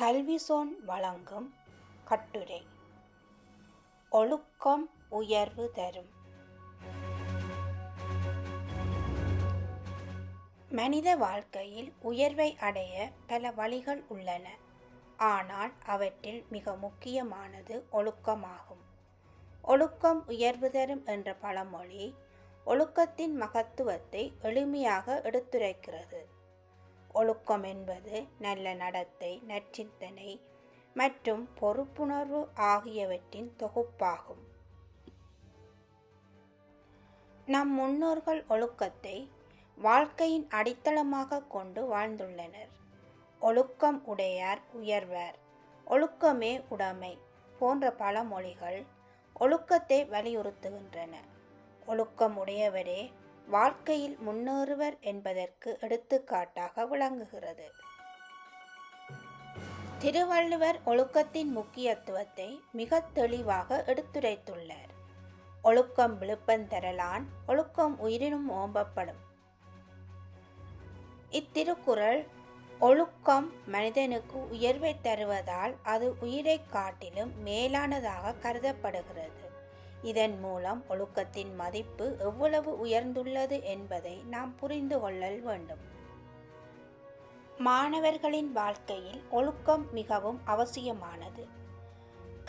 கல்விசோன் வழங்கும் கட்டுரை ஒழுக்கம் உயர்வு தரும். மனித வாழ்க்கையில் உயர்வை அடைய பல வழிகள் உள்ளன. ஆனால் அவற்றில் மிக முக்கியமானது ஒழுக்கமாகும். ஒழுக்கம் உயர்வு தரும் என்ற பழமொழி ஒழுக்கத்தின் மகத்துவத்தை எளிமையாக எடுத்துரைக்கிறது. ஒழுக்கம் என்பது நல்ல நடத்தை, நற்சிந்தனை மற்றும் பொறுப்புணர்வு ஆகியவற்றின் தொகுப்பாகும். நம் முன்னோர்கள் ஒழுக்கத்தை வாழ்க்கையின் அடித்தளமாக கொண்டு வாழ்ந்துள்ளனர். ஒழுக்கம் உடையார் உயர்வார், ஒழுக்கமே உடைமை போன்ற பழமொழிகள் ஒழுக்கத்தை வலியுறுத்துகின்றன. ஒழுக்கம் உடையவரே வாழ்க்கையில் முன்னேறுவர் என்பதற்கு எடுத்துக்காட்டாக விளங்குகிறது. திருவள்ளுவர் ஒழுக்கத்தின் முக்கியத்துவத்தை மிக தெளிவாக எடுத்துரைத்துள்ளார். ஒழுக்கம் விழுப்பந்தரலான், ஒழுக்கம் உயிரினும் ஓம்பப்படும். இத்திருக்குறள் ஒழுக்கம் மனிதனுக்கு உயர்வை தருவதால் அது உயிரை காட்டிலும் மேலானதாக கருதப்படுகிறது. இதன் மூலம் ஒழுக்கத்தின் மதிப்பு எவ்வளவு உயர்ந்துள்ளது என்பதை நாம் புரிந்து கொள்ளல் வேண்டும். மாணவர்களின் வாழ்க்கையில் ஒழுக்கம் மிகவும் அவசியமானது.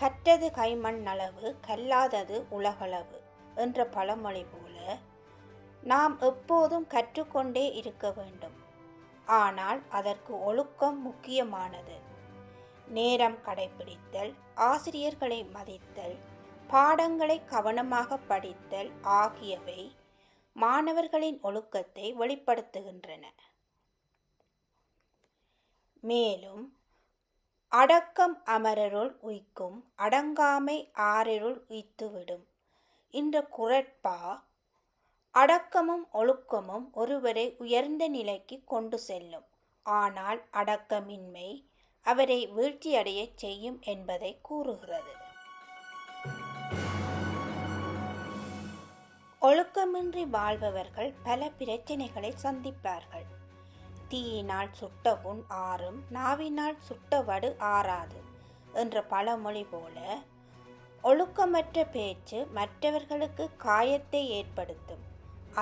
கற்றது கைமண் அளவு, கல்லாதது உலகளவு என்ற பழமொழி போல நாம் எப்போதும் கற்றுக்கொண்டே இருக்க வேண்டும். ஆனால் அதற்கு ஒழுக்கம் முக்கியமானது. நேரம் கடைபிடித்தல், ஆசிரியர்களை மதித்தல், பாடங்களை கவனமாக படித்தல் ஆகியவை மாணவர்களின் ஒழுக்கத்தை வெளிப்படுத்துகின்றன. மேலும் அடக்கம் அமரருள் உய்க்கும், அடங்காமை ஆரிருள் உய்த்துவிடும் என்ற குறட்பா அடக்கமும் ஒழுக்கமும் ஒருவரை உயர்ந்த நிலைக்கு கொண்டு செல்லும். ஆனால் அடக்கமின்மை அவரை வீழ்ச்சியடைய செய்யும் என்பதை கூறுகிறது. ஒழுக்கமின்றி வாழ்பவர்கள் பல பிரச்சனைகளை சந்திப்பார்கள். தீயினால் சுட்ட புண் ஆறும், நாவினால் சுட்ட வடு ஆறாது என்ற பழமொழி போல ஒழுக்கமற்ற பேச்சு மற்றவர்களுக்கு காயத்தை ஏற்படுத்தும்.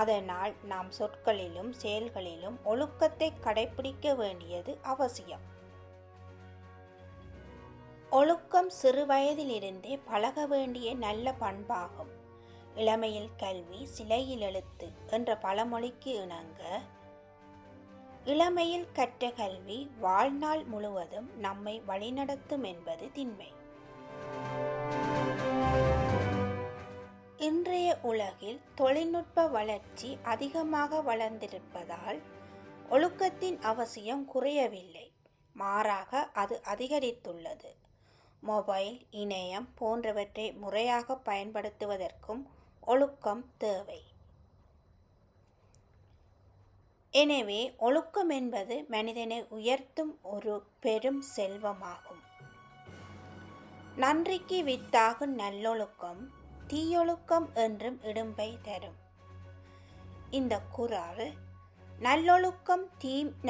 அதனால் நாம் சொற்களிலும் செயல்களிலும் ஒழுக்கத்தை கடைபிடிக்க வேண்டியது அவசியம். ஒழுக்கம் சிறு வயதிலிருந்தே பழக வேண்டிய நல்ல பண்பாகும். இளமையில் கல்வி, சிலையில் எழுத்து என்ற பழமொழிக்கு இணங்க இளமையில் கற்ற கல்வி வாழ்நாள் முழுவதும் நம்மை வழிநடத்தும் என்பது திண்மை. இன்றைய உலகில் தொழில்நுட்ப வளர்ச்சி அதிகமாக வளர்ந்திருப்பதால் ஒழுக்கத்தின் அவசியம் குறையவில்லை, மாறாக அது அதிகரித்துள்ளது. மொபைல், இணையம் போன்றவற்றை முறையாக பயன்படுத்துவதற்கும் ஒழுக்கம் தேவை. எனவே ஒழுக்கம் என்பது மனிதனை உயர்த்தும் ஒரு பெரும் செல்வமாகும். நன்றிக்கு வித்தாகும் நல்லொழுக்கம் தீயொழுக்கம் என்றும் இடும்பை தரும். இந்த குறள் நல்லொழுக்கம்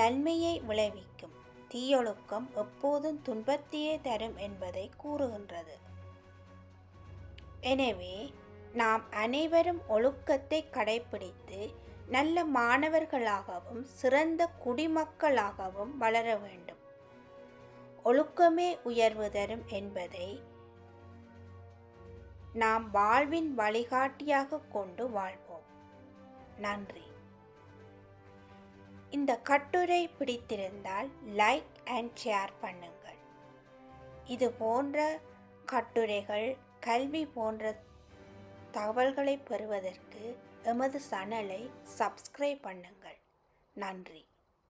நன்மையை விளைவிக்கும், தீயொழுக்கம் எப்போதும் துன்பத்தையே தரும் என்பதை கூறுகின்றது. எனவே நாம் அனைவரும் ஒழுக்கத்தை கடைபிடித்து நல்ல மாணவர்களாகவும் சிறந்த குடிமக்களாகவும் வளர வேண்டும். ஒழுக்கமே உயர்வு தரும் என்பதை நாம் வாழ்வின் வழிகாட்டியாக கொண்டு வாழ்வோம். நன்றி. இந்த கட்டுரை பிடித்திருந்தால் லைக் அண்ட் ஷேர் பண்ணுங்கள். இது போன்ற கட்டுரைகள், கல்வி போன்ற தகவல்களை பெறுவதற்கு எமது சேனலை சப்ஸ்கிரைப் பண்ணுங்கள். நன்றி.